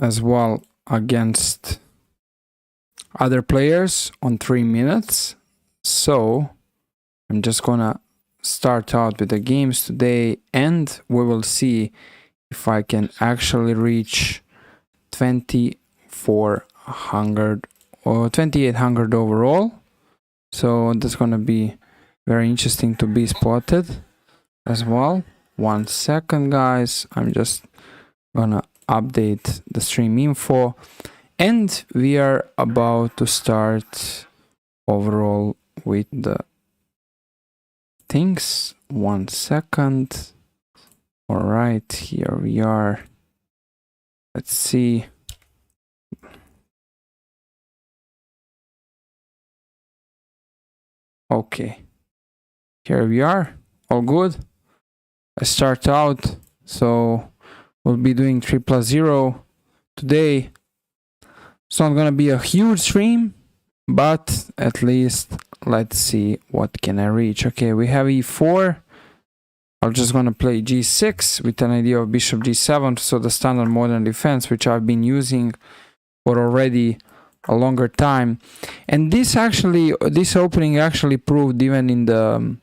as well against other players on 3 minutes. So I'm just gonna start out with the games today, and we will see if I can actually reach 2400 or 2800 overall. So that's gonna be very interesting to be spotted as well. 1 second, guys. I'm just gonna update the stream info, and we are about to start overall with the things. 1 second. All right, here we are. Let's see. Okay, here we are. All good. I start out. So we'll be doing 3+0 today. It's not gonna be a huge stream, but at least let's see what can I reach. Okay, we have e4. I'm just gonna play g6 with an idea of bishop g7, so the standard modern defense, which I've been using for already a longer time. And this opening actually proved even in the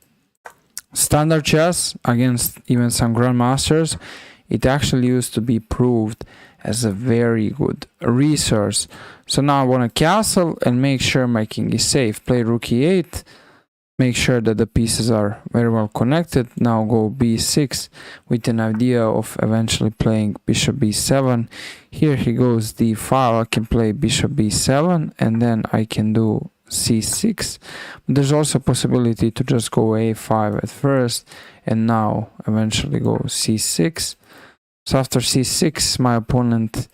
standard chess against even some grandmasters, it actually used to be proved as a very good resource. So now I want to castle and make sure my king is safe. Play rook e8, make sure that the pieces are very well connected. Now go b6 with an idea of eventually playing bishop b7. Here he goes d5. I can play bishop b7, and then I can do c6. But there's also a possibility to just go a5 at first, and now eventually go c6. So after c6, my opponent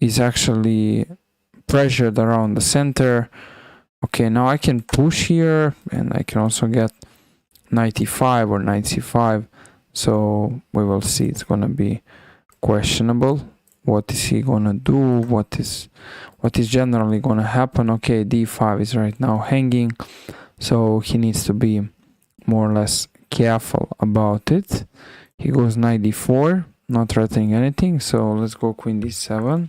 is actually pressured around the center. Okay, now I can push here, and I can also get knight e5 or knight c5. So we will see. It's gonna be questionable. What is he gonna do? What is generally gonna happen? Okay, d5 is right now hanging, so he needs to be more or less careful about it. He goes knight d4, not threatening anything. So let's go queen d7.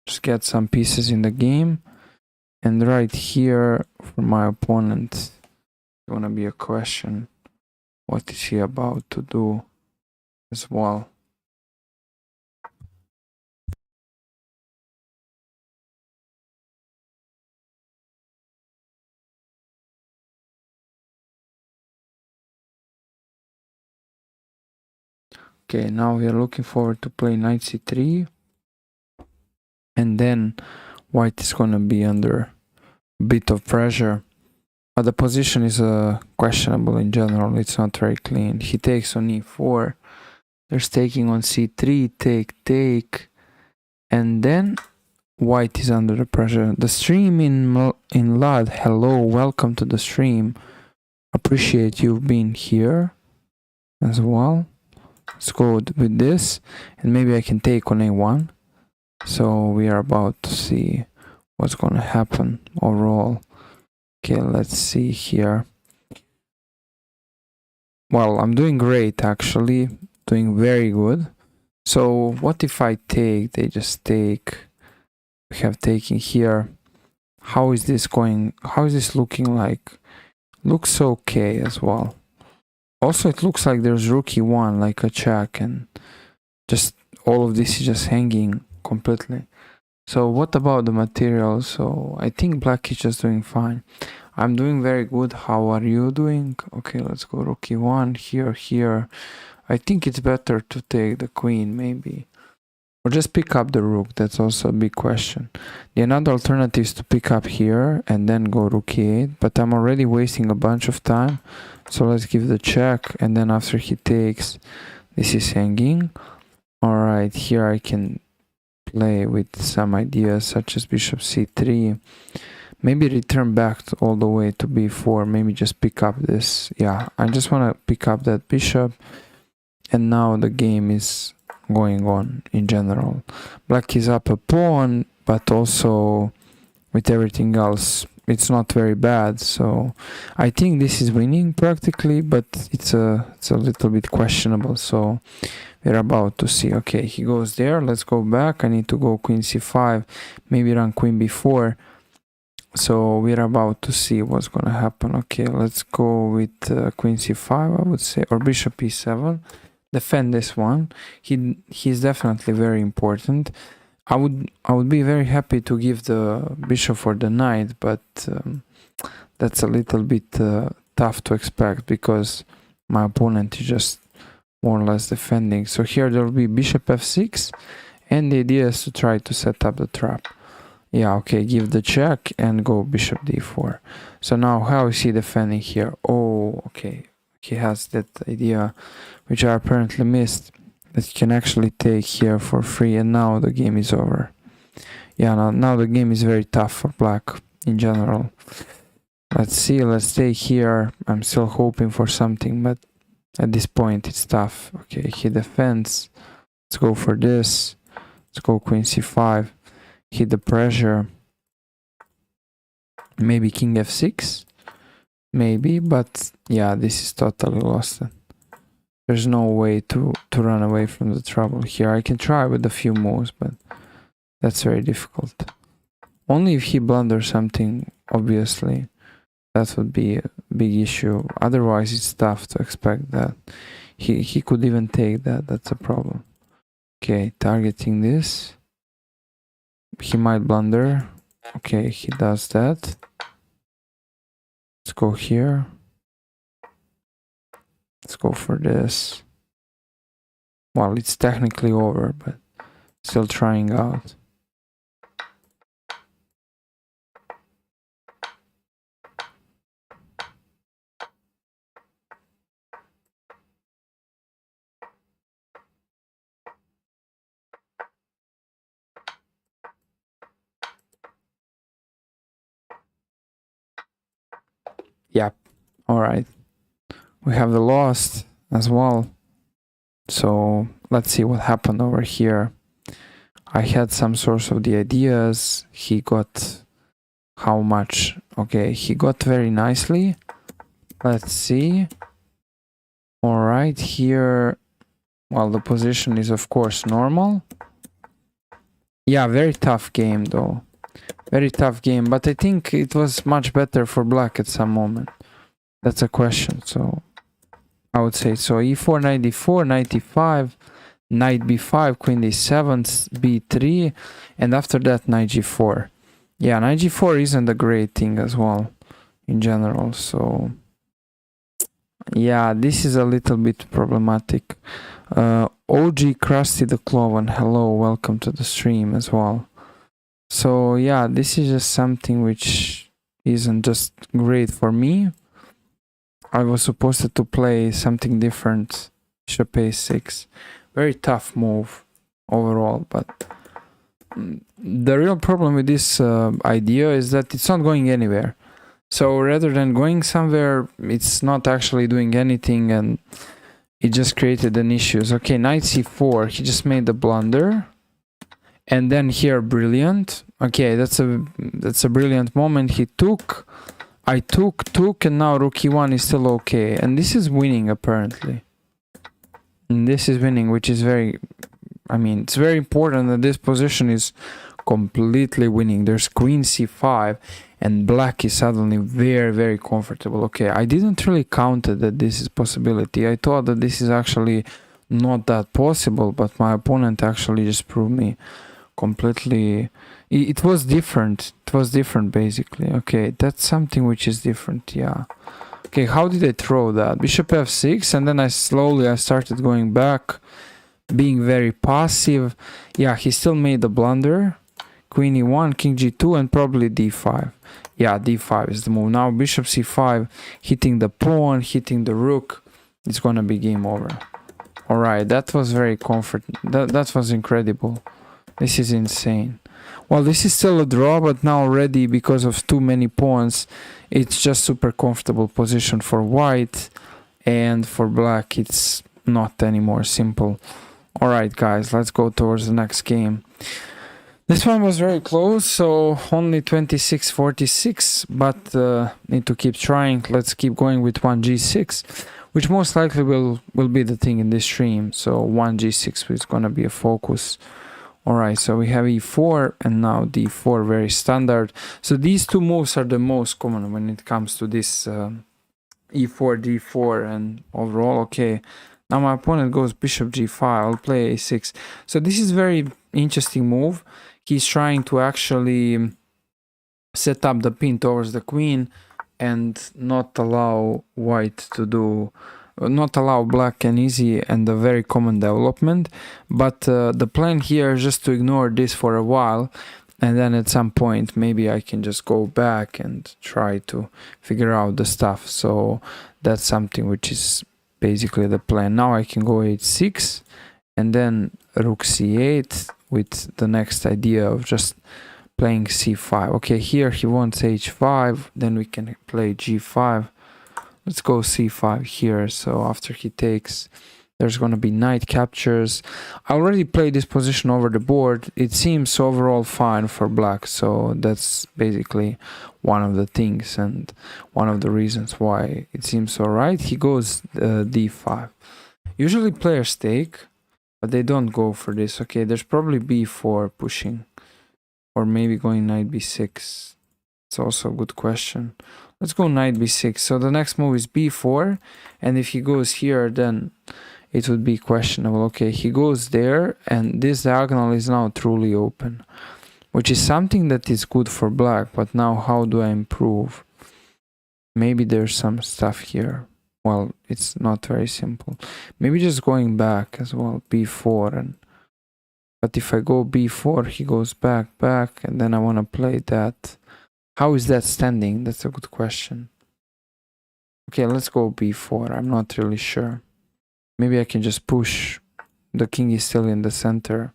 Just get some pieces in the game. And right here, for my opponent, it's gonna be a question. What is he about to do as well? Okay, now we are looking forward to play knight c3. And then white is gonna be under a bit of pressure. But the position is questionable in general. It's not very clean. He takes on e4. There's taking on c3, take. And then white is under the pressure. The stream in LUD. Hello, welcome to the stream. Appreciate you being here as well. Let's go with this, and maybe I can take on a1. So we are about to see what's gonna happen overall. Okay, let's see here. Well, I'm doing great actually, doing very good. So what if I take? They just take. We have taken here. How is this going? How is this looking like? Looks okay as well. Also, it looks like there's rook e1, like a check, and just all of this is just hanging completely. So what about the material? So I think black is just doing fine. I'm doing very good. How are you doing? Okay, let's go rook e1, here. I think it's better to take the queen, maybe. Or just pick up the rook. That's also a big question. The another alternative is to pick up here and then go rook e8, but I'm already wasting a bunch of time. So let's give the check, and then after he takes, this is hanging. Alright, here I can play with some ideas such as bishop c3. Maybe return back all the way to b4. Maybe just pick up this. Yeah, I just want to pick up that bishop. And now the game is going on in general. Black is up a pawn, but also with everything else it's not very bad. So I think this is winning practically, but it's a little bit questionable. So we're about to see. Okay, he goes there. Let's go back. I need to go queen c5, maybe run queen b4. So we're about to see what's gonna happen. Okay, let's go with queen c5, I would say, or bishop e7. Defend this one. He's definitely very important. I would be very happy to give the bishop for the knight, but that's a little bit tough to expect because my opponent is just more or less defending. So here there will be bishop f6, and the idea is to try to set up the trap. Yeah, okay, give the check and go bishop d4. So now how is he defending here? Oh, okay, he has that idea, which I apparently missed, that you can actually take here for free, and now the game is over. Yeah, now the game is very tough for black in general. Let's see, let's stay here. I'm still hoping for something, but at this point it's tough. Okay, he defends. Let's go for this. Let's go queen c5. Hit the pressure. Maybe king f6. Maybe, but yeah, this is totally lost. There's no way to run away from the trouble here. I can try with a few moves, but that's very difficult. Only if he blunders something, obviously, that would be a big issue. Otherwise, it's tough to expect that. He could even take that. That's a problem. Okay, targeting this. He might blunder. Okay, he does that. Let's go here. Let's go for this. Well, it's technically over, but still trying out. Yep. All right. We have the lost as well. So let's see what happened over here. I had some source of the ideas. He got how much? Okay, he got very nicely. Let's see. All right, here. Well, the position is of course normal. Yeah, very tough game though. Very tough game, but I think it was much better for black at some moment. That's a question, so I would say so. e4, knight d4, knight e5, knight b5, queen d7, b3, and after that knight g4. Yeah, knight g4 isn't a great thing as well in general, so yeah, this is a little bit problematic. OG Krusty the Cloven, hello, welcome to the stream as well. So yeah, this is just something which isn't just great for me. I was supposed to play something different. Bishop a6. Very tough move overall, but the real problem with this idea is that it's not going anywhere. So rather than going somewhere, it's not actually doing anything, and it just created an issues. Okay, knight c4. He just made the blunder. And then here, brilliant. Okay, that's a brilliant moment. He took, I took, and now rook e1 is still okay. And this is winning apparently. And this is winning, which is very, I mean, it's very important that this position is completely winning. There's queen c5, and black is suddenly very, very comfortable. Okay, I didn't really count that this is possibility. I thought that this is actually not that possible, but my opponent actually just proved me completely. It was different. It was different basically. Okay, that's something which is different. Yeah. Okay, how did I throw that? Bishop f6, and then I started going back, being very passive. Yeah, he still made the blunder. Queen e1, king g2, and probably d5. Yeah, d5 is the move. Now bishop c5, hitting the pawn, hitting the rook. It's gonna be game over. All right, that was very comforting. That was incredible. This is insane. Well, this is still a draw, but now already because of too many pawns, it's just super comfortable position for white, and for black it's not anymore simple. All right, guys, let's go towards the next game. This one was very close, so only 26-46, but need to keep trying. Let's keep going with 1g6, which most likely will be the thing in this stream. So 1g6 is gonna be a focus. Alright, so we have e4 and now d4, very standard. So these two moves are the most common when it comes to this e4, d4 and overall. Okay, now my opponent goes bishop g5, I'll play a6. So this is very interesting move. He's trying to actually set up the pin towards the queen and not allow white to do, not allow black an easy and a very common development. But the plan here is just to ignore this for a while, and then at some point maybe I can just go back and try to figure out the stuff. So that's something which is basically the plan. Now I can go h6 and then rook c8 with the next idea of just playing c5. Okay, here he wants h5, then we can play g5. Let's go c5 here. So after he takes, there's going to be knight captures. I already played this position over the board. It seems overall fine for black, so that's basically one of the things and one of the reasons why it seems alright. He goes d5. Usually players take, but they don't go for this. Okay, there's probably b4 pushing, or maybe going knight b6. It's also a good question. Let's go knight b6. So the next move is b4, and if he goes here, then it would be questionable. Okay, he goes there, and this diagonal is now truly open, which is something that is good for black. But now how do I improve? Maybe there's some stuff here. Well, it's not very simple. Maybe just going back as well, b4. But if I go b4, he goes back, and then I want to play that. How is that standing? That's a good question. Okay, let's go b4. I'm not really sure. Maybe I can just push. The king is still in the center.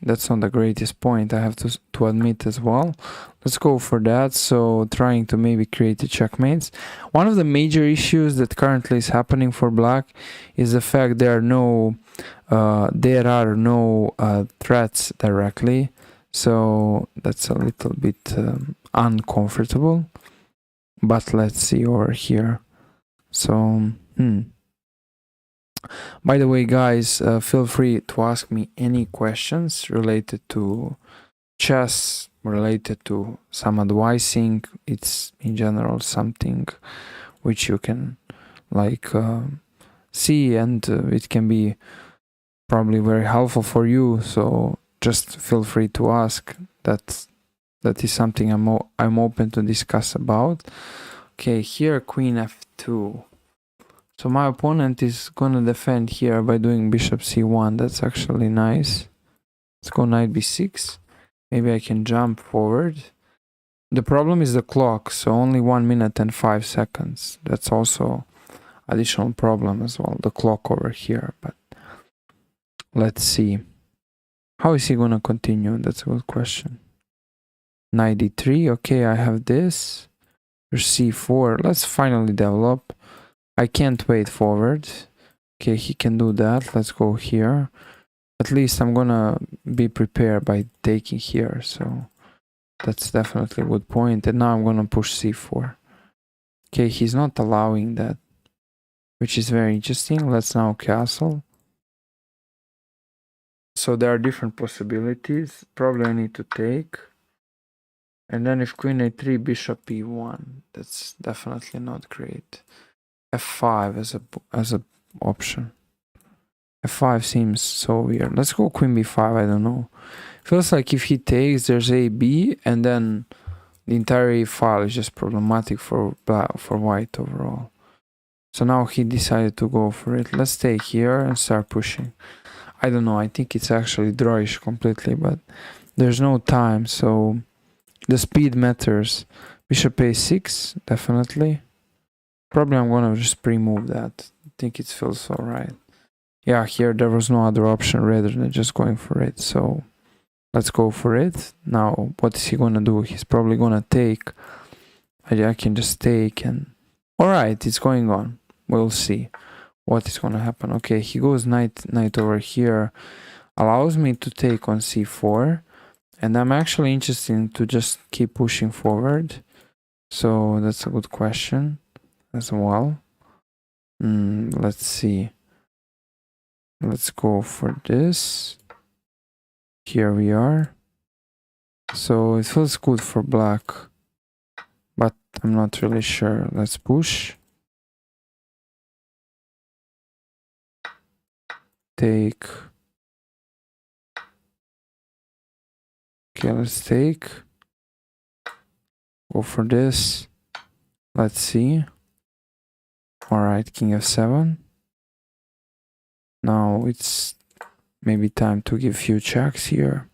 That's not the greatest point, I have to admit as well. Let's go for that. So trying to maybe create a checkmates. One of the major issues that currently is happening for black is the fact there are no threats directly. So that's a little bit uncomfortable. But let's see over here. So by the way, guys, feel free to ask me any questions related to chess, related to some advising. It's in general something which you can like see, and it can be probably very helpful for you. So just feel free to ask. That is something I'm open to discuss about. Okay, here queen f2. So my opponent is gonna defend here by doing bishop c1. That's actually nice. Let's go knight b6. Maybe I can jump forward. The problem is the clock, so only 1 minute and 5 seconds. That's also additional problem as well, the clock over here. But let's see. How is he gonna continue? That's a good question. Knight d3. Okay, I have this. There's c4. Let's finally develop. I can't wait forward. Okay, he can do that. Let's go here. At least I'm gonna be prepared by taking here. So that's definitely a good point. And now I'm gonna push c4. Okay, he's not allowing that, which is very interesting. Let's now castle. So there are different possibilities. Probably I need to take. And then if queen a3, bishop e1. That's definitely not great. f5 as a option. f5 seems so weird. Let's go queen b5. I don't know. Feels like if he takes, there's a b, and then the entire a file is just problematic for white overall. So now he decided to go for it. Let's take here and start pushing. I don't know. I think it's actually drawish completely, but there's no time, so the speed matters. Bishop a6, definitely. Probably I'm gonna just pre-move that. I think it feels alright. Yeah, here there was no other option rather than just going for it. So let's go for it. Now, what is he gonna do? He's probably gonna take. I can just take and... Alright, it's going on. We'll see what is gonna happen. Okay, he goes knight over here. Allows me to take on c4. And I'm actually interested to just keep pushing forward. So that's a good question as well. Let's see. Let's go for this. Here we are. So it feels good for black, but I'm not really sure. Let's push. Take. Okay, let's take. Go for this. Let's see. Alright, king f7. Now it's maybe time to give few checks here.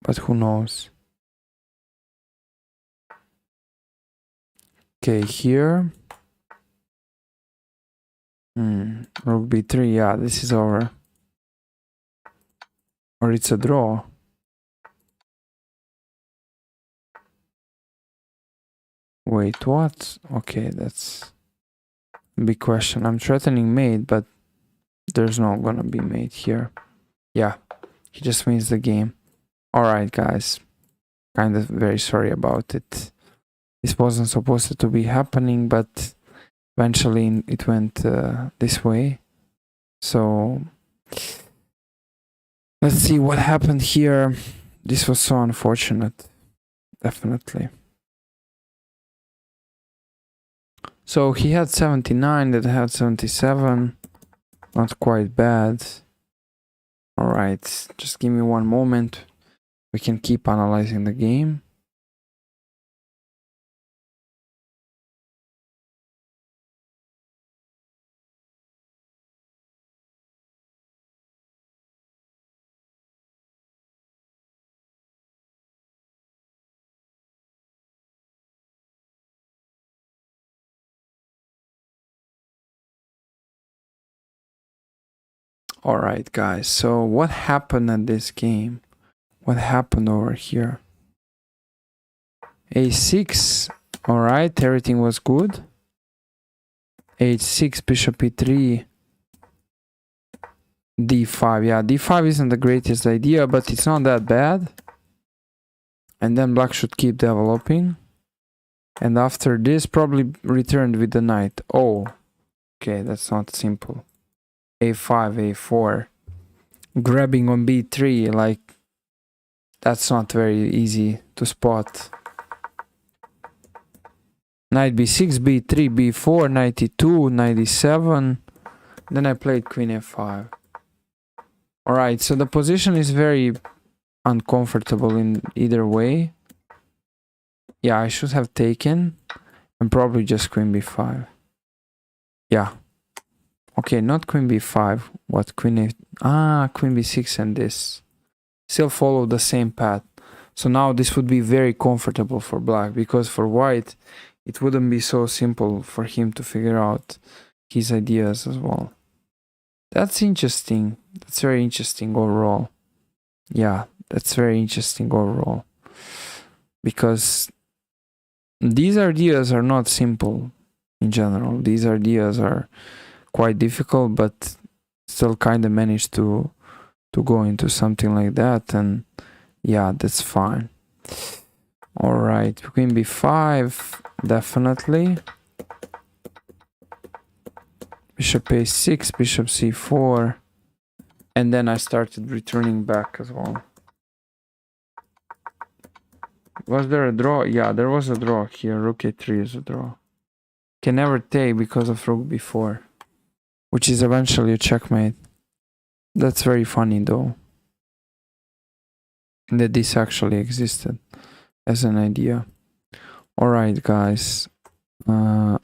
But who knows? Okay, here. Rook b3, yeah, this is over. Or it's a draw. Wait, what? Okay, that's a big question. I'm threatening mate, but there's not gonna be mate here. Yeah, he just wins the game. Alright, guys. Kind of very sorry about it. This wasn't supposed to be happening, but eventually it went this way. So let's see what happened here. This was so unfortunate. Definitely. So he had 79, that had 77. Not quite bad. Alright, just give me one moment. We can keep analyzing the game. Alright, guys, so what happened at this game? What happened over here? A6, alright, everything was good. H6, bishop e3, d5. Yeah, d5 isn't the greatest idea, but it's not that bad. And then black should keep developing. And after this, probably returned with the knight. Oh, okay, that's not simple. A5, A4. Grabbing on B3, like, that's not very easy to spot. Knight B6, B3, B4, knight E2, knight E7. Then I played queen F5. Alright, so the position is very uncomfortable in either way. Yeah, I should have taken and probably just queen B5. Yeah. Okay, not queen B5. What, queen F... queen B6 and this. Still follow the same path. So now this would be very comfortable for black, because for white, it wouldn't be so simple for him to figure out his ideas as well. That's interesting. That's very interesting overall. Yeah, that's very interesting overall. Because these ideas are not simple in general. These ideas are quite difficult, but still kind of managed to go into something like that. And yeah, that's fine. All right, queen b5, definitely. Bishop a6, bishop c4. And then I started returning back as well. Was there a draw? Yeah, there was a draw here. Rook a3 is a draw. Can never take because of rook b4, which is eventually a checkmate. That's very funny though, that this actually existed as an idea. Alright, guys. 2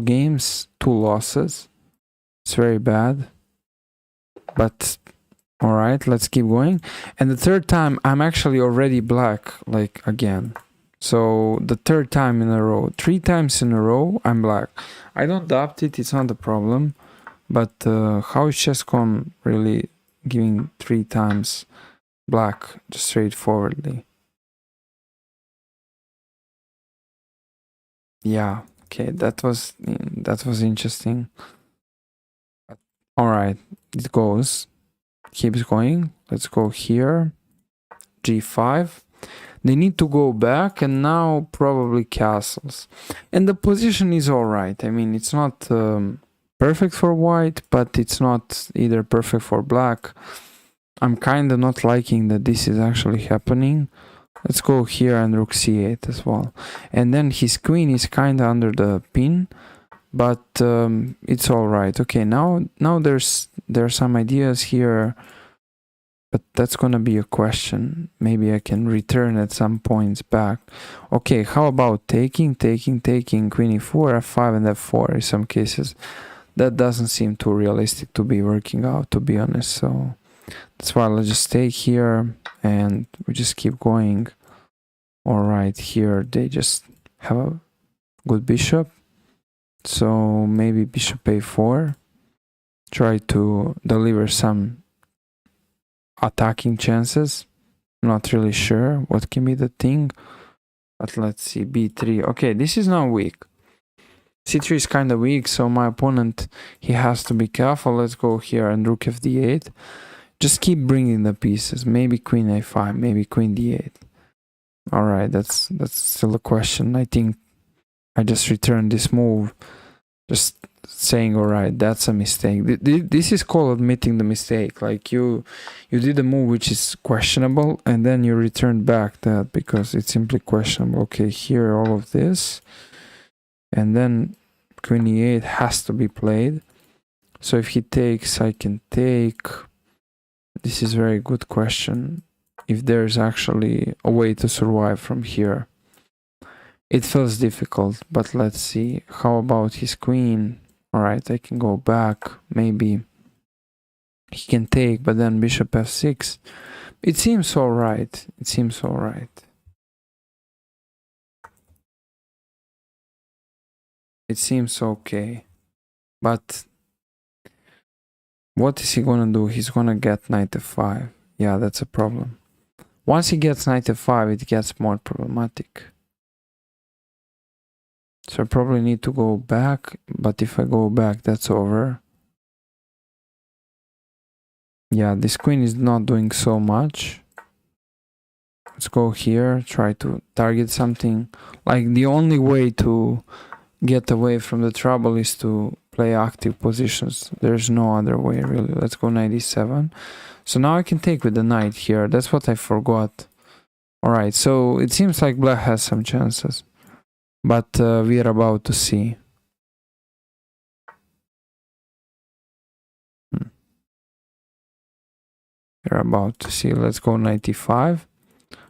games, 2 losses. It's very bad. But alright, let's keep going. And the third time, I'm actually already black, like, again. So the third time in a row. 3 times in a row, I'm black. I don't doubt it, it's not a problem. But how is Chess.com really giving 3 times black just straightforwardly? Yeah, okay, that was interesting. All right, it goes. keeps going. Let's go here, g5. They need to go back, and now probably castles. And the position is all right. I mean, it's not perfect for white, but it's not either perfect for black. I'm kind of not liking that this is actually happening. Let's go here and rook c8 as well. And then his queen is kind of under the pin, but it's all right. Okay, now there are some ideas here, but that's gonna be a question. Maybe I can return at some points back. Okay, how about taking, queen e4, f5, and f4 in some cases. That doesn't seem too realistic to be working out, to be honest. So that's why let's just stay here and we just keep going. All right, here they just have a good bishop. So maybe bishop a4. Try to deliver some attacking chances. Not really sure what can be the thing, but let's see. b3. Okay, this is not weak. c3 is kind of weak, so my opponent, he has to be careful. Let's go here and rook fd8. Just keep bringing the pieces. Maybe queen a5, maybe queen d8. All right, that's still a question. I think I just returned this move, just saying, all right, that's a mistake. This is called admitting the mistake. Like you did a move which is questionable, and then you returned back that because it's simply questionable. Okay, here all of this, and then queen e8 has to be played. So if he takes, I can take. This is a very good question. If there's actually a way to survive from here. It feels difficult, but let's see. How about his queen? All right, I can go back. Maybe he can take, but then bishop f6. It seems all right. It seems all right. It seems okay. But what is he gonna do? He's gonna get knight f5. Yeah, that's a problem. Once he gets knight f5, it gets more problematic. So I probably need to go back, but if I go back, that's over. Yeah, this queen is not doing so much. Let's go here, try to target something. Like the only way to get away from the trouble is to play active positions. There's no other way really. Let's go knight e7. So now I can take with the knight here. That's what I forgot. All right, so it seems like black has some chances. But we are about to see. We're about to see. Let's go knight e5.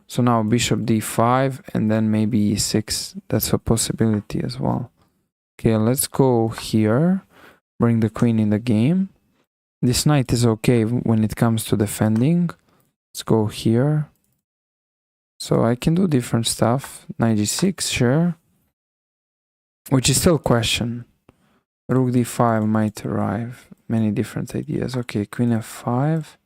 So now bishop d5 and then maybe e6. That's a possibility as well. Okay, let's go here. Bring the queen in the game. This knight is okay when it comes to defending. Let's go here. So I can do different stuff. Knight g6, sure. Which is still a question. Rook d5 might arrive. Many different ideas. Okay, queen f5.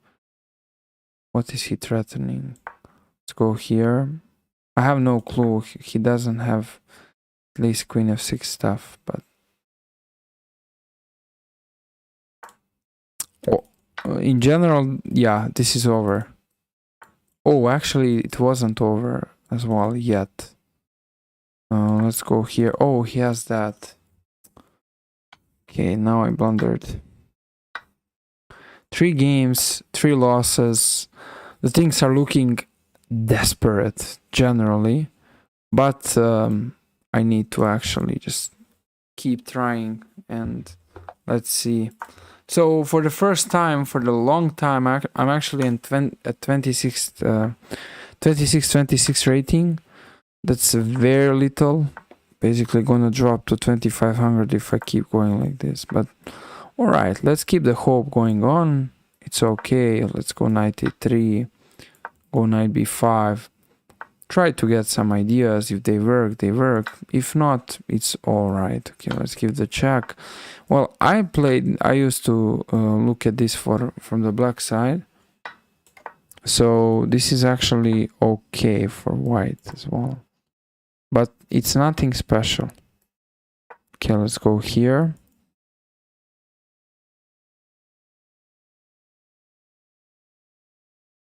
What is he threatening? Let's go here. I have no clue. He doesn't have at least queen f6 stuff, but in general, yeah, this is over. Oh, actually, it wasn't over as well yet. Let's go here. Oh, he has that. Okay, now I blundered. 3 games, 3 losses. The things are looking desperate generally, but I need to actually just keep trying and let's see. So for the first time, for the long time, I'm actually at 26 rating. That's very little. Basically gonna drop to 2500 if I keep going like this. But all right, let's keep the hope going on. It's okay. Let's go knight e3, go knight b5. Try to get some ideas. If they work, they work. If not, it's all right. Okay, let's give the check. Well, I used to look at this from the black side. So this is actually okay for white as well. But it's nothing special. Okay, let's go here.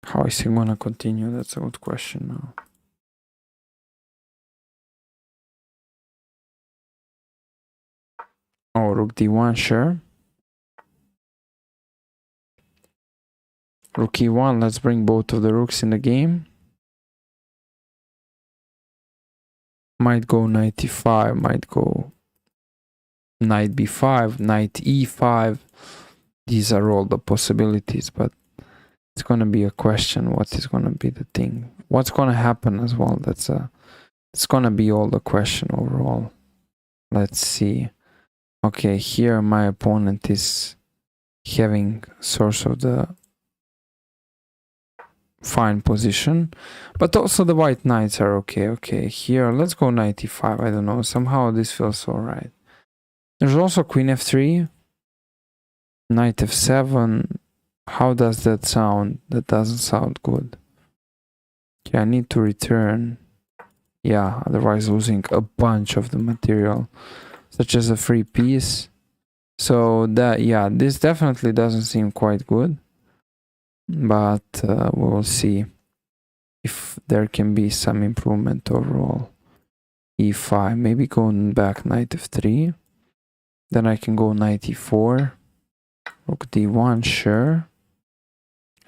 How is he gonna continue? That's a good question now. Oh, rook d1, sure. Rook e1, let's bring both of the rooks in the game. Might go knight e5, might go knight b5, knight e5. These are all the possibilities, but it's gonna be a question. What is gonna be the thing? What's gonna happen as well? It's gonna be all the question overall. Let's see. Okay, here my opponent is having source of the fine position, but also the white knights are okay. Okay, here let's go knight e5. I don't know, somehow this feels all right. There's also queen f3, knight f7. How does that sound? That doesn't sound good. Okay, I need to return. Yeah, otherwise losing a bunch of the material, such as a free piece. So that, yeah, this definitely doesn't seem quite good, but we will see if there can be some improvement overall. e5, maybe going back knight f3, then I can go knight e4, rook d1, sure,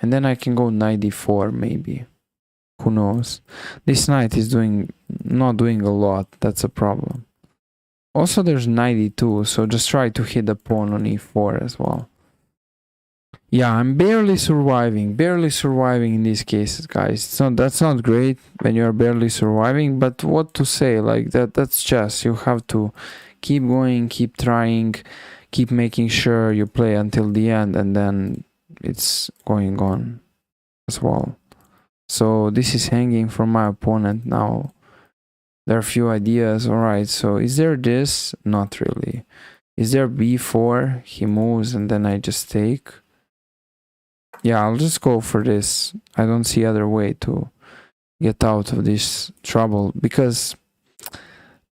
and then I can go knight d4 maybe. Who knows? This knight is not doing a lot. That's a problem. Also, there's knight e2, so just try to hit the pawn on e4 as well. Yeah, I'm barely surviving in these cases, guys. That's not great when you're barely surviving, but what to say? Like that's chess. You have to keep going, keep trying, keep making sure you play until the end, and then it's going on as well. So this is hanging from my opponent now. There are a few ideas. All right, so is there this? Not really. Is there b4? He moves and then I just take. Yeah, I'll just go for this. I don't see other way to get out of this trouble, because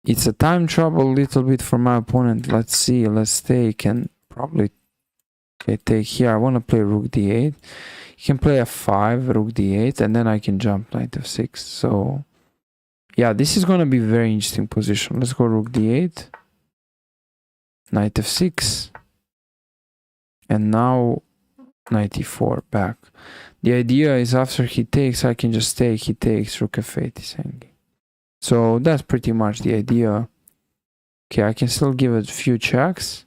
it's a time trouble a little bit for my opponent. Let's see, let's take and probably take here. I want to play rook d8. You can play f5, rook d8, and then I can jump knight f6. So yeah, this is going to be a very interesting position. Let's go rook d8, knight f6, and now knight e4 back. The idea is after he takes, I can just take. He takes, rook f8 is hanging. So that's pretty much the idea. Okay, I can still give it a few checks,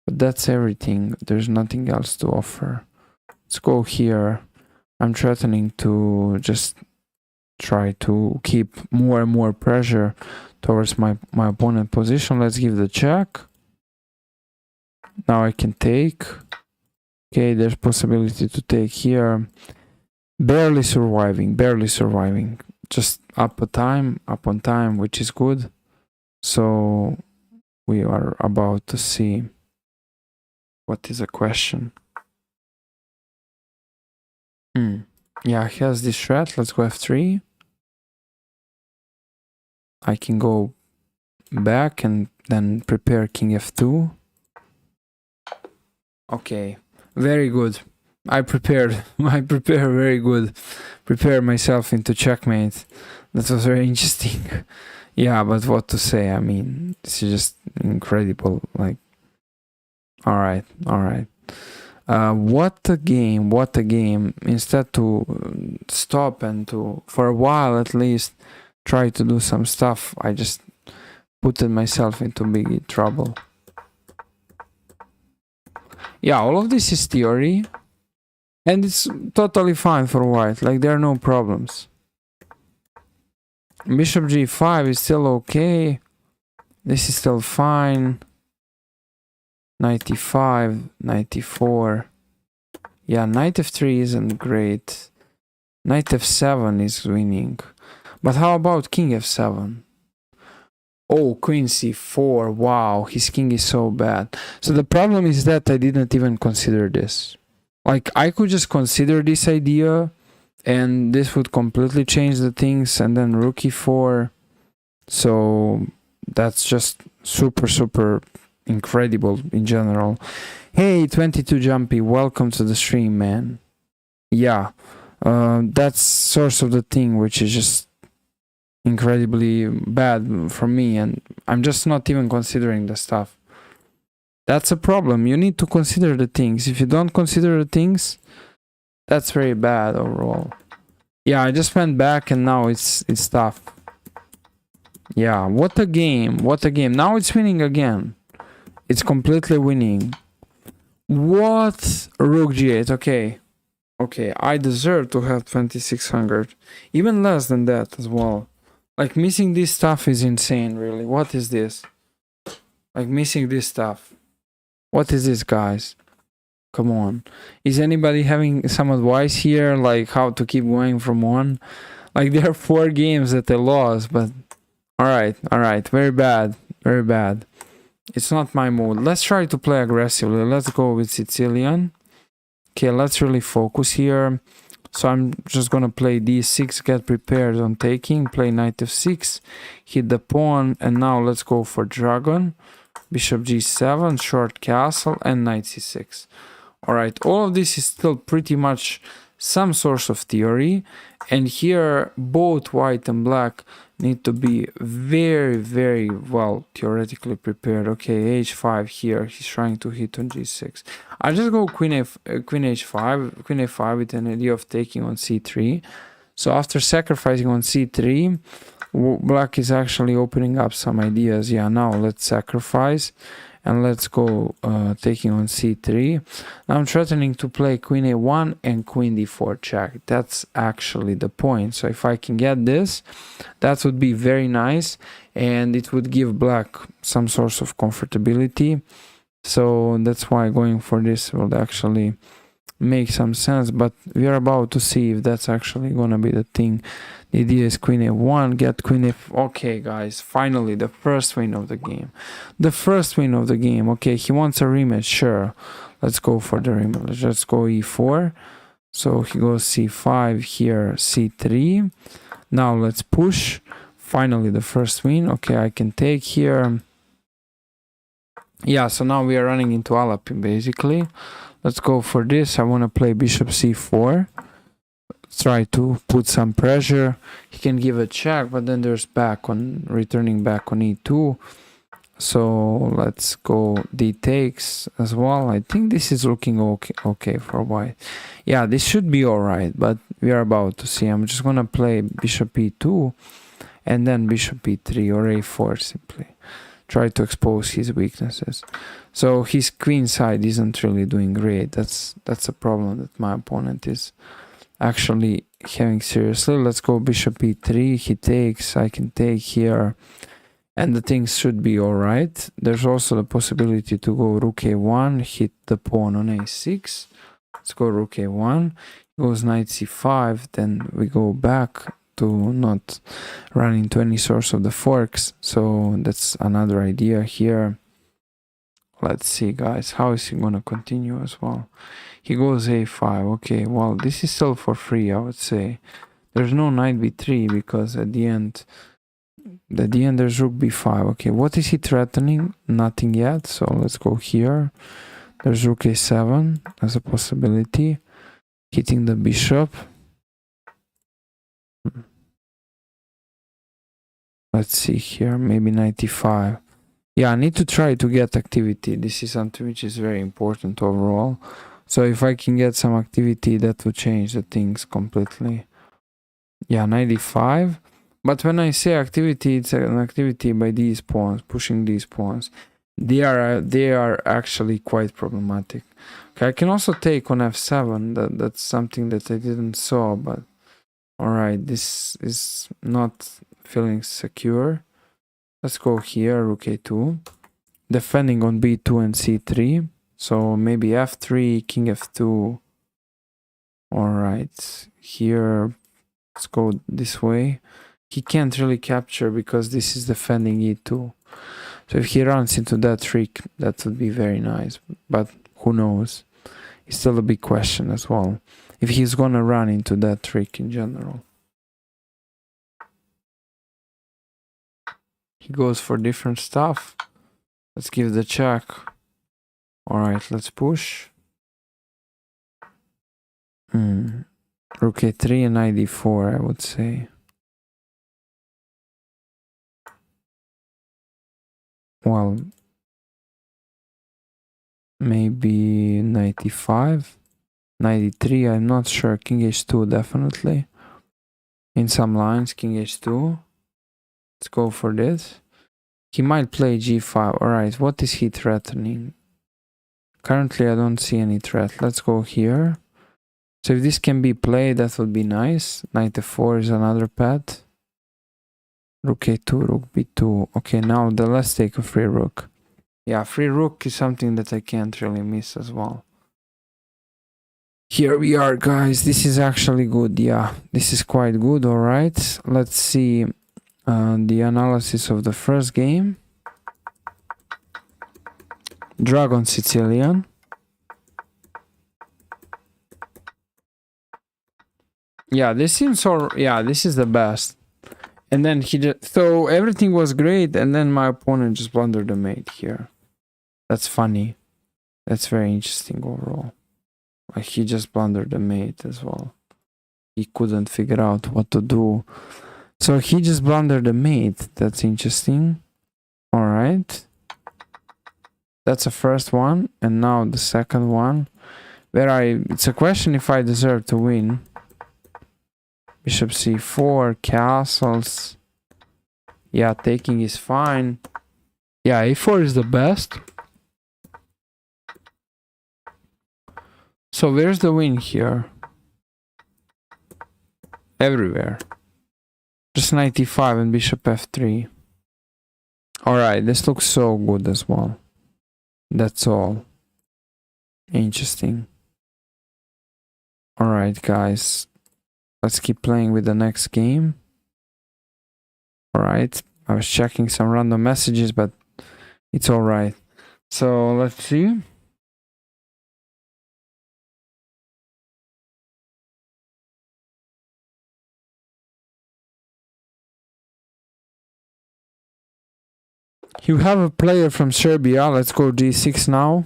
but that's everything. There's nothing else to offer. Let's go here. I'm threatening to just try to keep more and more pressure towards my opponent position. Let's give the check. Now I can take. Okay, there's possibility to take here. Barely surviving. Just up on time, which is good. So we are about to see what is a question. Yeah, he has this threat. Let's go f3. I can go back and then prepare king f2. Okay, very good. I prepared very good. Prepare myself into checkmate. That was very interesting. Yeah, but what to say? I mean, this is just incredible. Like, all right. What a game. Instead to stop and to, for a while at least, try to do some stuff, I just put myself into big trouble. Yeah, all of this is theory, and it's totally fine for white. Like, there are no problems. Bishop g5 is still okay. This is still fine. Knight e5, knight e4. Yeah, knight f3 isn't great. Knight f7 is winning. But how about king f7? Oh, queen c4. Wow, his king is so bad. So the problem is that I didn't even consider this. Like, I could just consider this idea, and this would completely change the things, and then rook e4. So that's just super incredible in general. Hey, 22 Jumpy, welcome to the stream, man. Yeah, That's source of the thing, which is just incredibly bad for me, and I'm just not even considering the stuff. That's a problem. You need to consider the things. If you don't consider the things, that's very bad overall. Yeah, I just went back and now it's tough. Yeah, what a game. What a game. Now it's winning again. It's completely winning. What? Rook G8. Okay. Okay, I deserve to have 2600. Even less than that as well. Like, missing this stuff is insane, really. What is this? Like, missing this stuff. What is this, guys? Come on. Is anybody having some advice here? Like, how to keep going from one? Like, there are 4 games that I lost, but... Alright. Very bad. Very bad. It's not my mode. Let's try to play aggressively. Let's go with Sicilian. Okay, let's really focus here. So I'm just gonna play d6, get prepared on taking, play knight f6, hit the pawn, and now let's go for dragon, bishop g7, short castle, and knight c6. Alright, all of this is still pretty much some source of theory, and here both white and black need to be very, very well theoretically prepared. Okay, h5 here, he's trying to hit on g6. I just go queen h5, queen a5 with an idea of taking on c3. So after sacrificing on c3, black is actually opening up some ideas. Yeah, now let's sacrifice. And let's go taking on c3. Now I'm threatening to play queen a1 and queen d4 check. That's actually the point. So if I can get this, that would be very nice. And it would give black some source of comfortability. So that's why going for this will actually make some sense. But we are about to see if that's actually gonna be the thing. The idea is queen a1, get queen f... Okay, guys, finally, the first win of the game. The first win of the game. Okay, he wants a rematch, sure. Let's go for the rematch. Let's go e4. So he goes c5, here c3. Now let's push. Finally, the first win. Okay, I can take here. Yeah, so now we are running into Alapin, basically. Let's go for this. I want to play bishop c4. Try to put some pressure. He can give a check, but then there's returning back on e2. So let's go d takes as well. I think this is looking okay for white. Yeah, this should be alright, but we are about to see. I'm just gonna play bishop e2 and then bishop e3 or a4 simply. Try to expose his weaknesses. So his queen side isn't really doing great. That's a problem that my opponent is actually having seriously. Let's go bishop e3. He takes. I can take here, and the things should be all right. There's also the possibility to go rook a1, hit the pawn on a6. Let's go rook a1. Goes knight c5. Then we go back to not run into any source of the forks. So that's another idea here. Let's see, guys. How is he gonna continue as well? He goes a5. Okay, well, this is still for free, I would say. There's no knight b3 because at the end there's rook b5. Okay, what is he threatening? Nothing yet. So let's go here. There's rook a7 as a possibility. Hitting the bishop. Let's see here. Maybe knight e5. Yeah, I need to try to get activity. This is something which is very important overall. So if I can get some activity, that would change the things completely. Yeah, knight e5. But when I say activity, it's an activity by these pawns, pushing these pawns. They are actually quite problematic. Okay, I can also take on f7. That's something that I didn't saw, but alright, this is not feeling secure. Let's go here, rook a2. Defending on b2 and c3. So maybe f3, king f2. Alright, here, let's go this way. He can't really capture because this is defending e2. So if he runs into that trick, that would be very nice. But who knows? It's still a big question as well. If he's gonna run into that trick in general. He goes for different stuff. Let's give the check. Alright, let's push. Rook a3 and knight d4, I would say. Well, maybe knight e5, knight e3, I'm not sure. King h2 definitely. In some lines, king h2. Let's go for this. He might play g5. Alright, what is he threatening? Currently, I don't see any threat. Let's go here. So if this can be played, that would be nice. Knight f4 is another path. Rook a2, rook b2. Okay, now let's take a free rook. Yeah, free rook is something that I can't really miss as well. Here we are, guys. This is actually good. Yeah, this is quite good. Alright, let's see the analysis of the first game. Dragon Sicilian. Yeah, this seems so. Yeah, this is the best. And then so everything was great, and then my opponent just blundered the mate here. That's funny. That's very interesting overall. Like, he just blundered the mate as well. He couldn't figure out what to do. So he just blundered the mate. That's interesting. Alright. That's the first one. And now the second one. It's a question if I deserve to win. Bishop c4, castles. Yeah, taking is fine. Yeah, a4 is the best. So where's the win here? Everywhere. Just knight e5 and bishop f3. Alright, this looks so good as well. That's all. Interesting. Alright, guys. Let's keep playing with the next game. Alright. I was checking some random messages, but it's alright. So let's see. You have a player from Serbia. Let's go g6 now.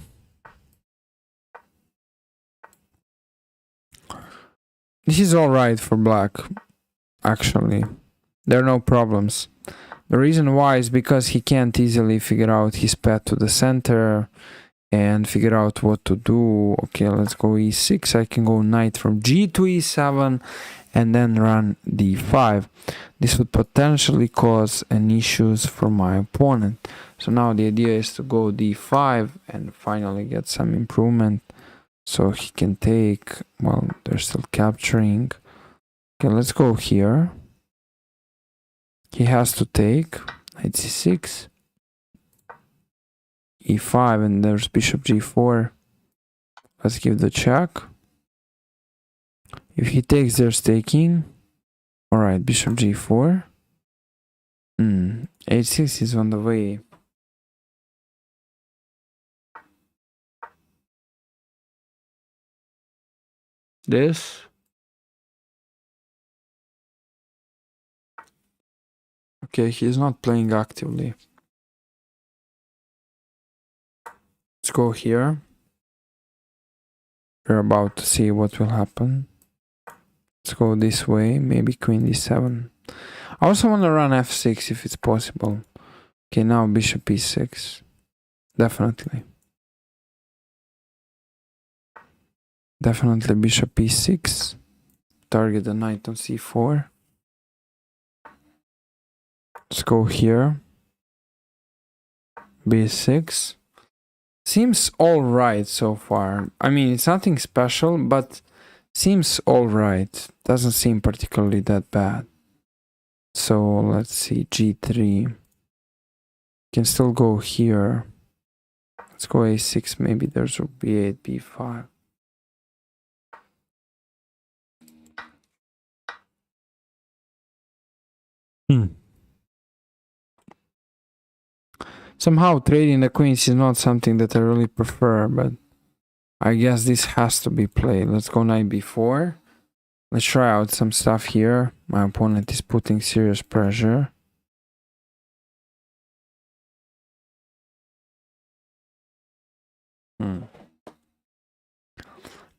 This is alright for black, actually. There are no problems. The reason why is because he can't easily figure out his path to the center and figure out what to do. Okay, let's go e6. I can go knight from g to e7 and then run d5. This would potentially cause an issues for my opponent. So now the idea is to go d5 and finally get some improvement so he can take. Well, they're still capturing. Okay, let's go here. He has to take knight c6, e5, and there's bishop g4. Let's give the check. If he takes, there's taking. Alright, bishop g4. h6 is on the way. This. Okay, he's not playing actively. Let's go here. We're about to see what will happen. Let's go this way, maybe queen d7. I also want to run f6 if it's possible. Okay, now bishop e6. Definitely. Definitely bishop e6. Target the knight on c4. Let's go here. b6. Seems alright so far. I mean, it's nothing special, but seems alright. Doesn't seem particularly that bad. So let's see, g3. Can still go here. Let's go a6. Maybe there's rook b8, b5. Somehow trading the queens is not something that I really prefer, but I guess this has to be played. Let's go knight b4. Let's try out some stuff here. My opponent is putting serious pressure.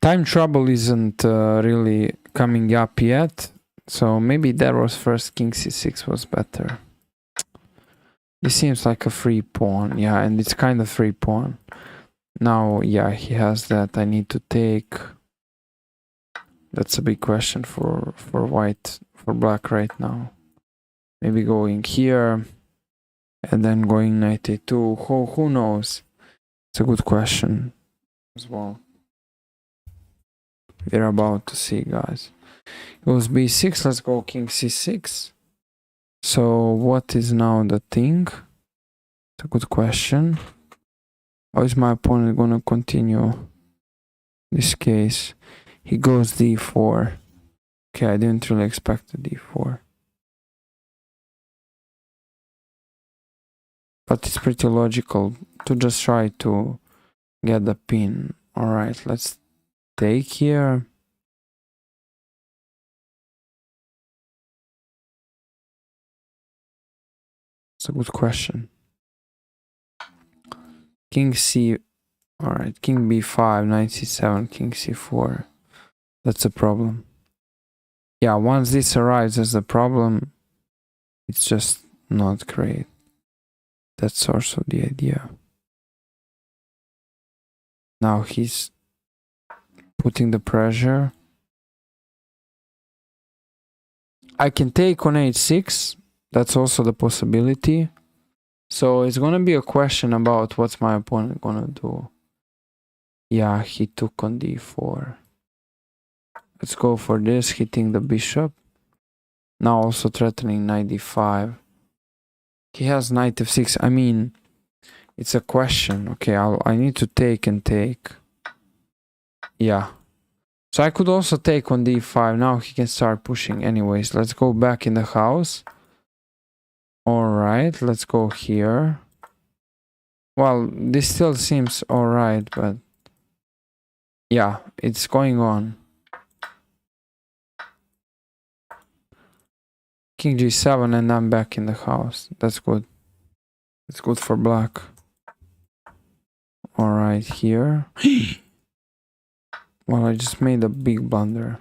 Time trouble isn't really coming up yet. So maybe that was first. King c6 was better. This seems like a free pawn. Yeah, and it's kind of free pawn. Now, yeah, he has that. I need to take. That's a big question for white, for black right now. Maybe going here and then going knight a2. Who knows? It's a good question as well. We're about to see, guys. Goes b6. Let's go king c6. So what is now the thing? It's a good question. How is my opponent gonna continue this case? He goes d4. Okay, I didn't really expect the d4. But it's pretty logical to just try to get the pin. Alright, let's take here. It's a good question. King c. Alright, king b5, knight c7, king c4. That's a problem. Yeah, once this arrives as a problem, it's just not great. That's also the idea. Now he's putting the pressure. I can take on h6. That's also the possibility. So it's gonna be a question about what's my opponent gonna do. Yeah, he took on d4. Let's go for this, hitting the bishop. Now also threatening knight d5. He has knight f6. I mean, it's a question. Okay, I need to take and take. Yeah. So I could also take on d5. Now he can start pushing. Anyways, let's go back in the house. Alright, let's go here. Well, this still seems alright, but yeah, it's going on. King g7 and I'm back in the house. That's good. It's good for black. Alright, here. Well, I just made a big blunder.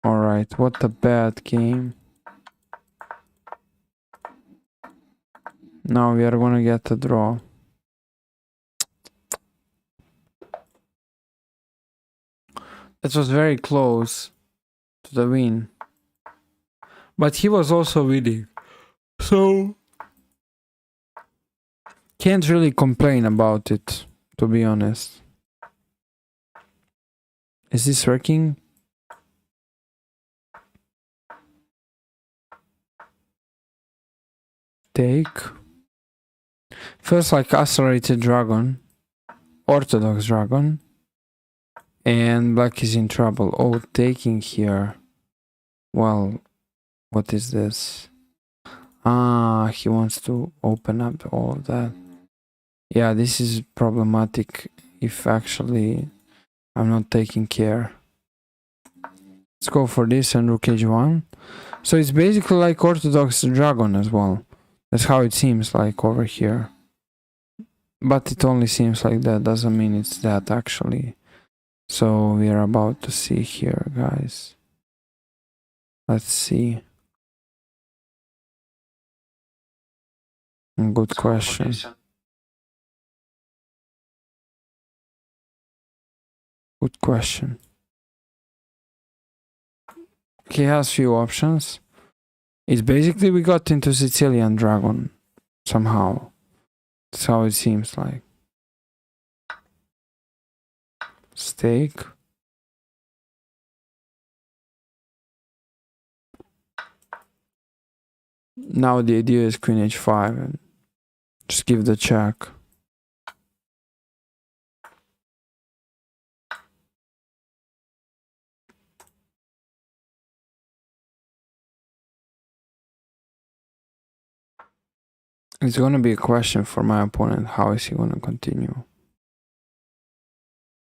Alright, what a bad game. Now we are gonna get a draw. It was very close to the win. But he was also winning. So can't really complain about it, to be honest. Is this working? Take. Feels like accelerated dragon. Orthodox dragon. And black is in trouble. Oh, taking here. Well, what is this? Ah, he wants to open up all of that. Yeah, this is problematic if actually I'm not taking care. Let's go for this and rook h1. So it's basically like orthodox dragon as well. That's how it seems like over here. But it only seems like that, doesn't mean it's that actually. So we are about to see here, guys. Let's see. Good question. Good question. He has few options. It's basically we got into Sicilian dragon somehow. That's how it seems like. Stake. Now the idea is queen h5 and just give the check. It's gonna be a question for my opponent. How is he gonna continue?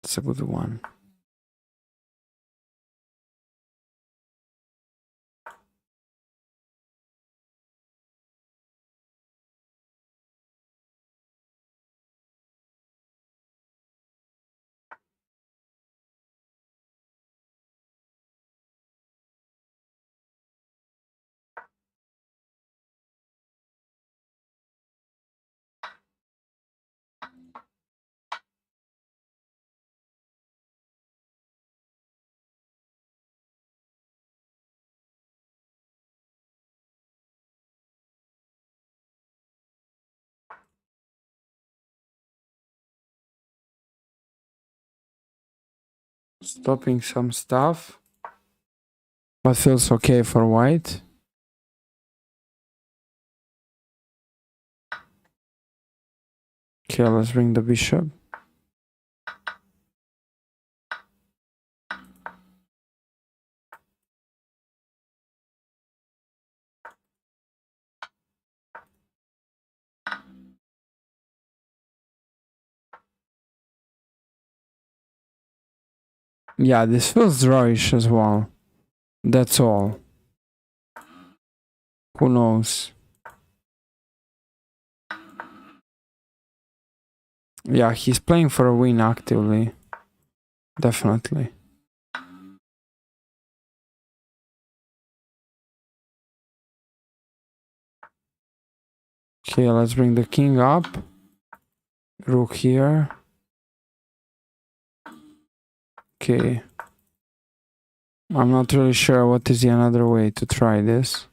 It's a good one. Stopping some stuff. But feels okay for white. Okay, let's bring the bishop. Yeah, this feels drawish as well. That's all. Who knows? Yeah, he's playing for a win actively. Definitely. Okay, let's bring the king up. Rook here. Okay. I'm not really sure what is the another way to try this.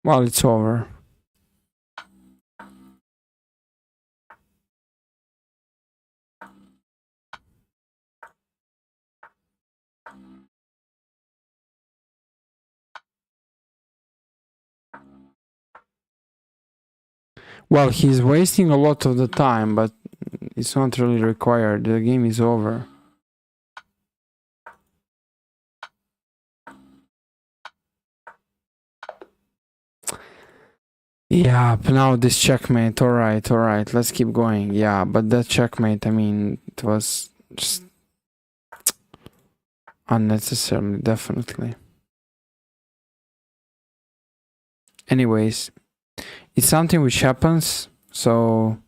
Well, it's over. Well, he's wasting a lot of the time, but it's not really required. The game is over. Yeah, but now this checkmate. Alright, let's keep going. Yeah, but that checkmate, I mean, it was just unnecessary, definitely. Anyways, it's something which happens, so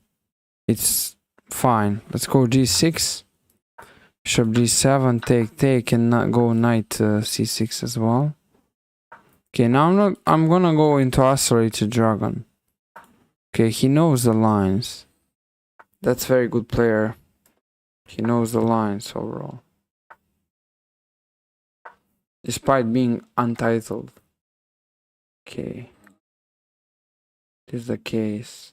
it's fine. Let's go g6, bishop g7, take, and not go knight c6 as well. Okay, now I'm gonna go into Accelerated Dragon. Okay, he knows the lines. That's very good player. He knows the lines overall. Despite being untitled. Okay. This is the case.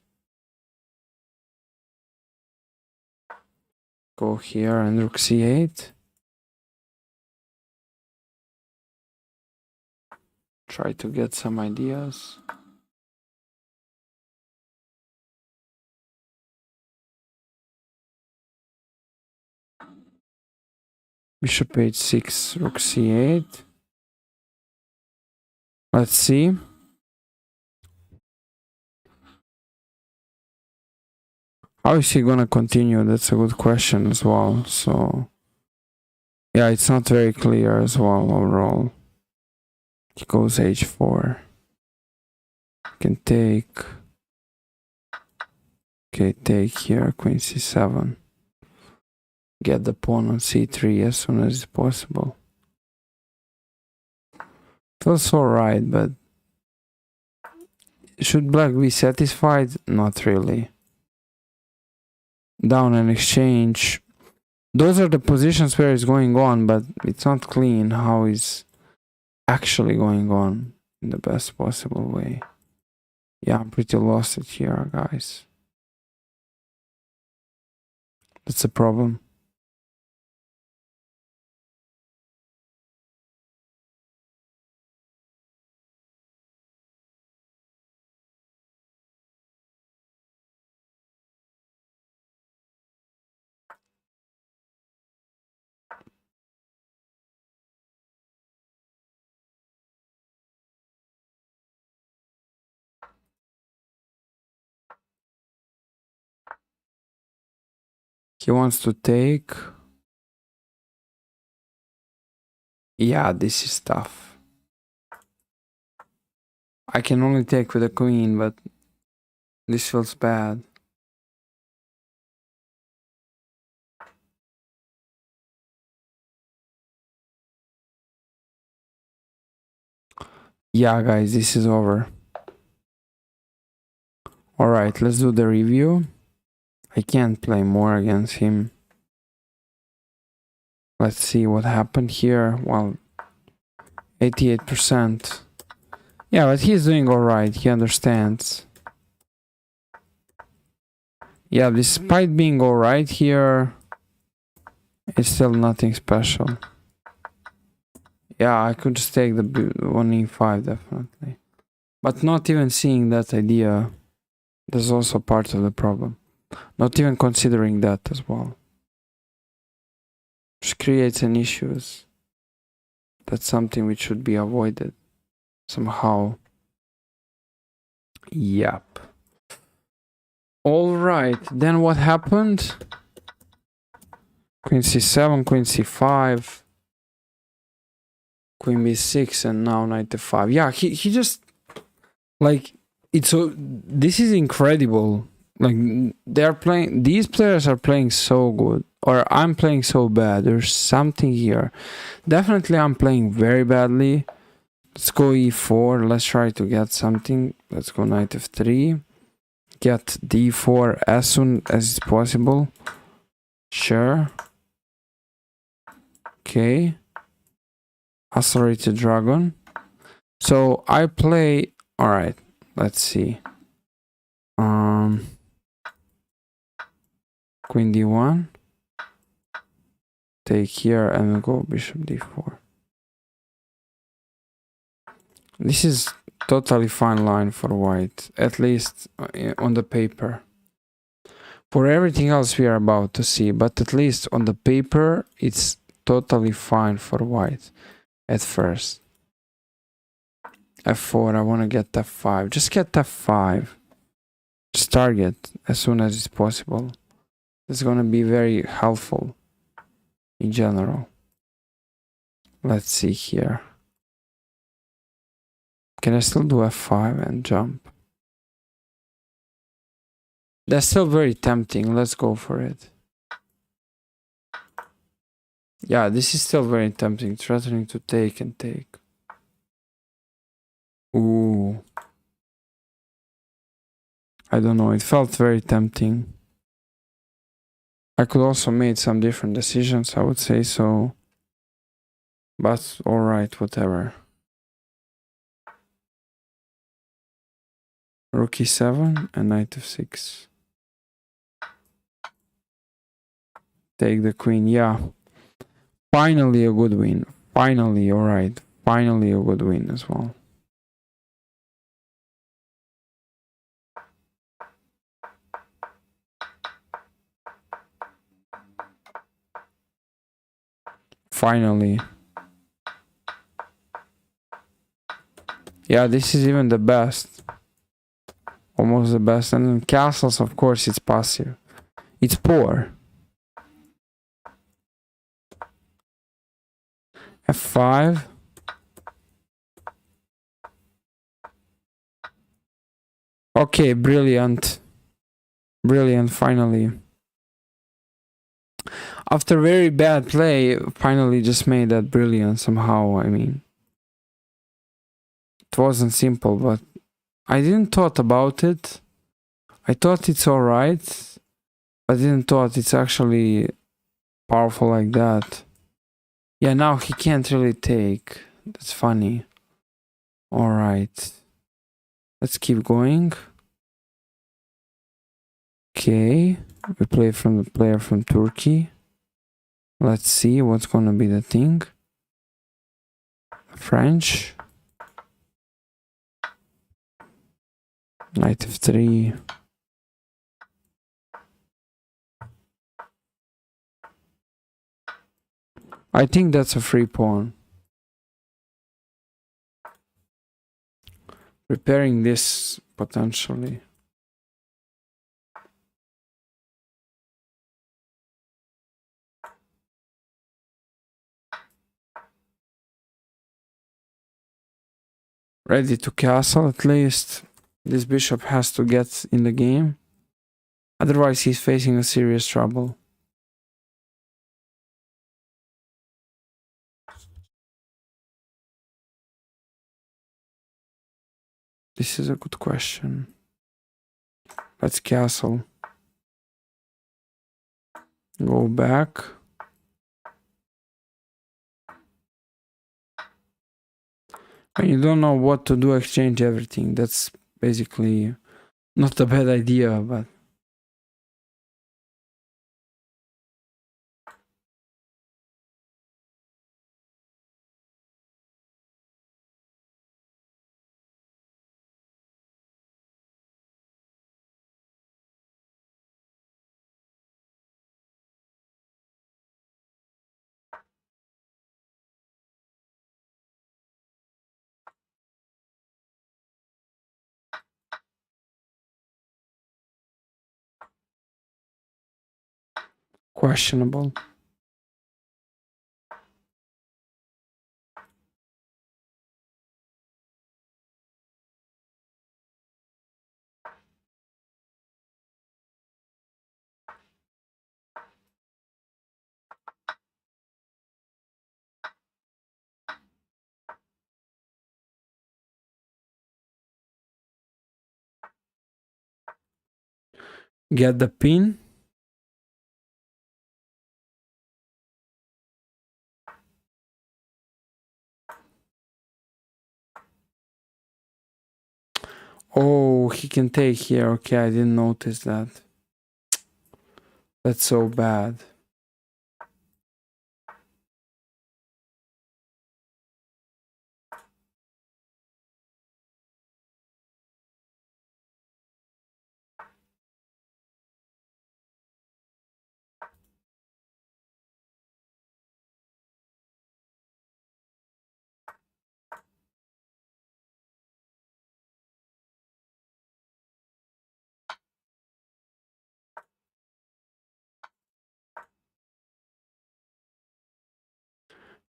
Go here and rook c8. Try to get some ideas. Bishop h6, rook c8. Let's see. How is he gonna continue? That's a good question as well. So, yeah, it's not very clear as well overall. He goes h4. Can take. Okay, take here, queen c7. Get the pawn on c3 as soon as possible. Feels alright, but should black be satisfied? Not really. Down and exchange. Those are the positions where it's going on, but it's not clean how it's actually going on in the best possible way. Yeah, I'm pretty lost it here, guys. That's a problem. He wants to take. Yeah, this is tough. I can only take with a queen, but this feels bad. Yeah, guys, this is over. Alright, let's do the review. I can't play more against him. Let's see what happened here. Well, 88%. Yeah, but he's doing alright. He understands. Yeah, despite being alright here, it's still nothing special. Yeah, I could just take the 1e5 definitely. But not even seeing that idea, there's also part of the problem. Not even considering that as well. Which creates an issues. That's something which should be avoided somehow. Yep. Alright, then what happened? Queen c7, queen c5, queen b6, and now knight f5. Yeah, he just, like, it's so, this is incredible. Like, they're playing, these players are playing so good, or I'm playing so bad. There's something here. Definitely I'm playing very badly. Let's go e4. Let's try to get something. Let's go knight f3. Get d4 as soon as it's possible. Sure. Okay. Accelerated dragon. So I play. All right. Let's see. Queen d1. Take here and go bishop d4. This is totally fine line for white, at least on the paper. For everything else we are about to see, but at least on the paper it's totally fine for white at first. f4, I want to get f5. Just get f5. Just target as soon as it's possible. It's going to be very helpful in general. Let's see here. Can I still do f5 and jump? That's still very tempting. Let's go for it. Yeah, this is still very tempting. Threatening to take and take. Ooh. I don't know. It felt very tempting. I could also made some different decisions, I would say so. But alright, whatever. Rook e7 and knight f6. Take the queen, yeah. Finally a good win. Finally, alright. Finally a good win as well. Finally. Yeah, this is even the best. Almost the best. And then castles, of course, it's passive. It's poor. f5. Okay, brilliant. Brilliant, finally. After very bad play, finally just made that brilliant somehow, I mean. It wasn't simple, but I didn't thought about it. I thought it's alright. I didn't thought it's actually powerful like that. Yeah, now he can't really take. That's funny. Alright. Let's keep going. Okay. We play from the player from Turkey. Let's see what's gonna be the thing. French. Knight f3. I think that's a free pawn. Repairing this potentially. Ready to castle at least. This bishop has to get in the game. Otherwise he's facing a serious trouble. this is a good question. Let's castle. Go back. When you don't know what to do, exchange everything. That's basically not a bad idea, but questionable. Get the pin. Oh, he can take here. Okay, I didn't notice that. That's so bad.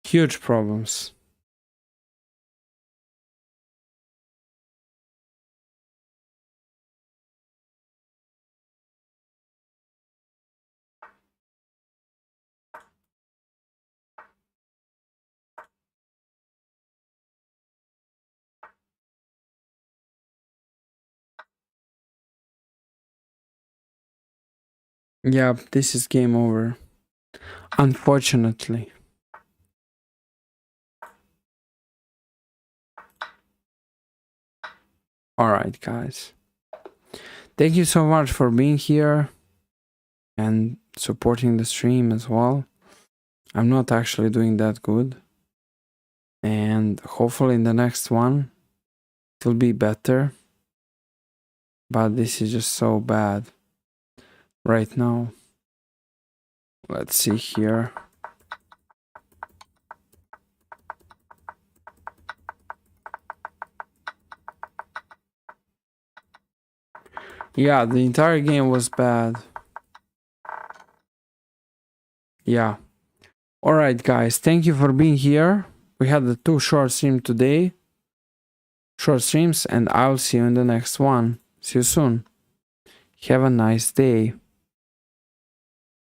Huge problems. Yeah, this is game over. Unfortunately. Alright, guys. Thank you so much for being here and supporting the stream as well. I'm not actually doing that good. And hopefully in the next one it will be better. But this is just so bad right now. Let's see here. Yeah, the entire game was bad. Yeah. Alright, guys. Thank you for being here. We had the 2 short streams today. Short streams, and I'll see you in the next one. See you soon. Have a nice day.